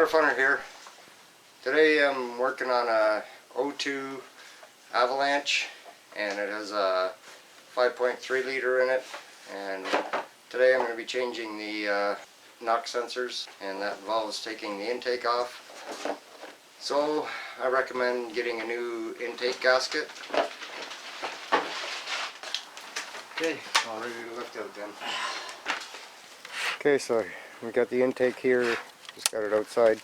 MudRFunR here. Today I'm working on a 0.2 Avalanche, and it has a 5.3 liter in it. And today I'm going to be changing the knock sensors, and that involves taking the intake off. So I recommend getting a new intake gasket. Okay, all ready to lift out then. Okay, so we got the intake here, just got it outside.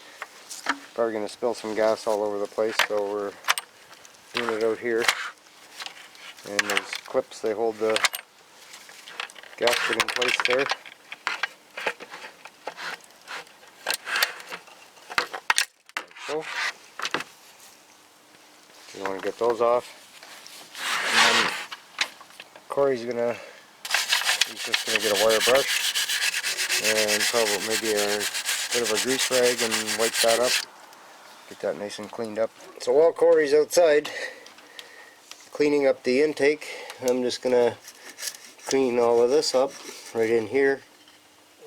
Probably going to spill some gas all over the place, so we're doing it out here. And those clips, they hold the gasket in place there. Like so. You want to get those off. And then Corey's he's just going to get a wire brush and probably maybe a bit of a grease rag and wipe that up. Get that nice and cleaned up. So while Corey's outside cleaning up the intake, I'm just going to clean all of this up right in here.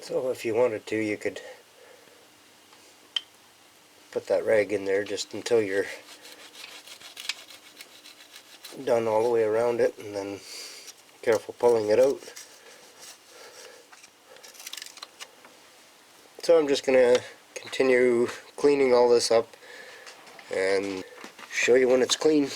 So if you wanted to, you could put that rag in there just until you're done all the way around it, and then careful pulling it out. So I'm just going to continue cleaning all this up and show you when it's clean.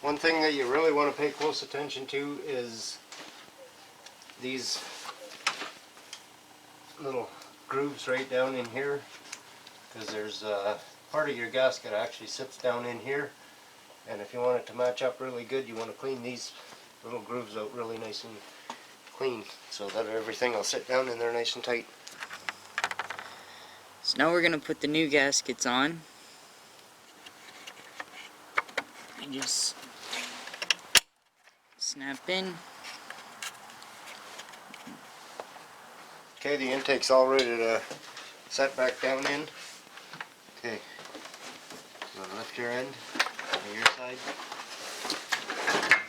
One thing that you really want to pay close attention to is these little grooves right down in here, because there's part of your gasket actually sits down in here, and if you want it to match up really good, you want to clean these little grooves out really nice and clean so that everything will sit down in there nice and tight. So now we're going to put the new gaskets on. And just snap in. Okay, the intake's all ready to set back down in. Okay, you want to lift your end on your side.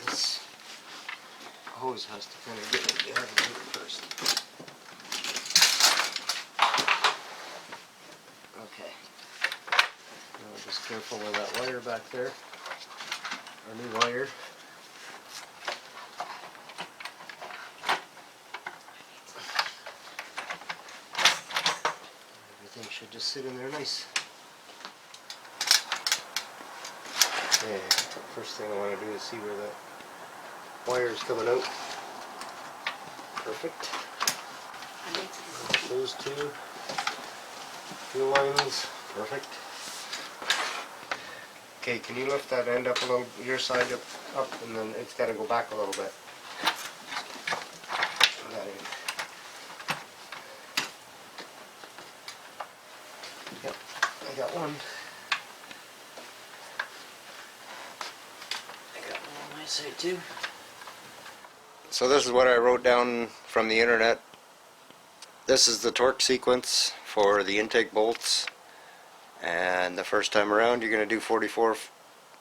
This hose has to kind of get it behind you first. Okay, now just careful with that wire back there, our new wire. Everything should just sit in there nice. Okay, first thing I want to do is see where the wire is coming out. Perfect. Those two lines, perfect. Okay, can you lift that end up a little, your side up, and then it's got to go back a little bit. Yep, I got one. I got one on my side too. So this is what I wrote down from the internet. This is the torque sequence for the intake bolts, and the first time around you're going to do 44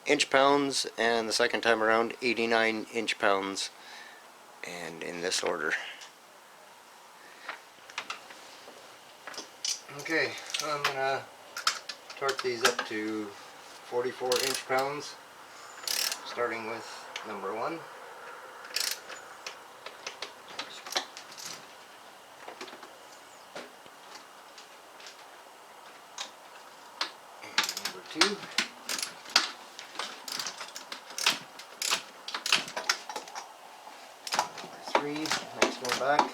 inch-pounds, and the second time around 89 inch-pounds, and in this order. Okay, I'm going to torque these up to 44 inch-pounds, starting with number 1. And number 2. Number 3, next one back.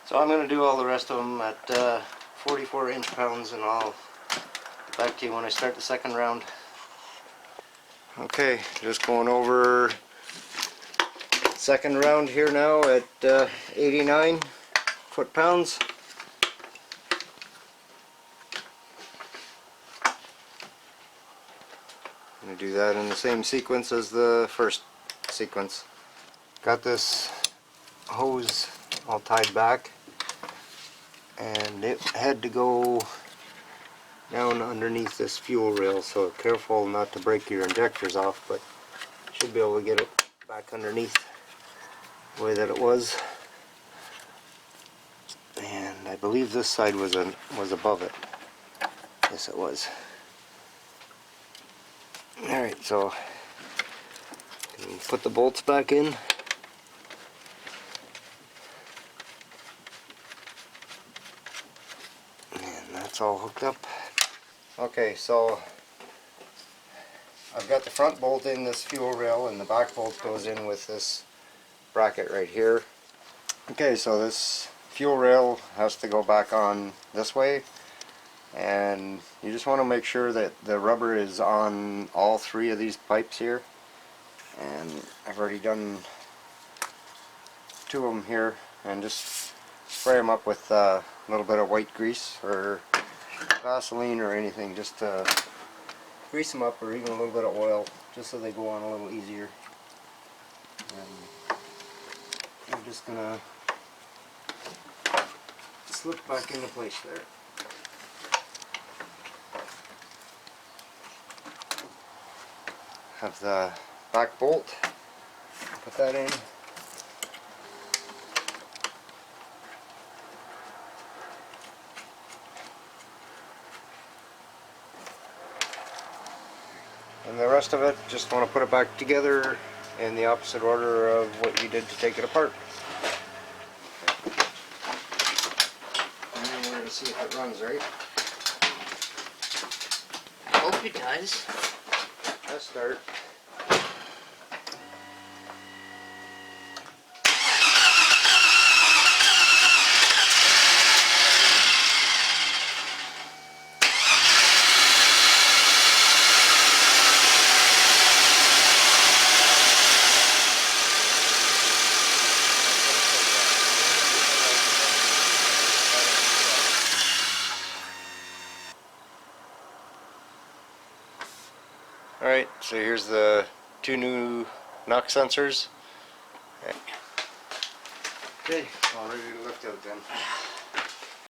So I'm going to do all the rest of them at 44 inch-pounds, and I'll get back to you when I start the second round. Okay, just going over second round here now at 89 foot-pounds. I'm going to do that in the same sequence as the first sequence. Got this hose all tied back, and it had to go down underneath this fuel rail, so careful not to break your injectors off, but should be able to get it back underneath the way that it was. And I believe this side was above it. Yes, it was. Alright, so put the bolts back in. And that's all hooked up. Okay, so I've got the front bolt in this fuel rail, and the back bolt goes in with this bracket right here. Okay, so this fuel rail has to go back on this way, and you just want to make sure that the rubber is on all three of these pipes here. And I've already done two of them here, and just spray them up with a little bit of white grease or Vaseline or anything, just to grease them up, or even a little bit of oil, just so they go on a little easier. And I'm just gonna slip back into place there. Have the back bolt, put that in. And the rest of it, just want to put it back together in the opposite order of what you did to take it apart. And then we're going to see if it runs right. I hope it does. Let's start. Alright, so here's the two new knock sensors. Okay, all ready to lift out then.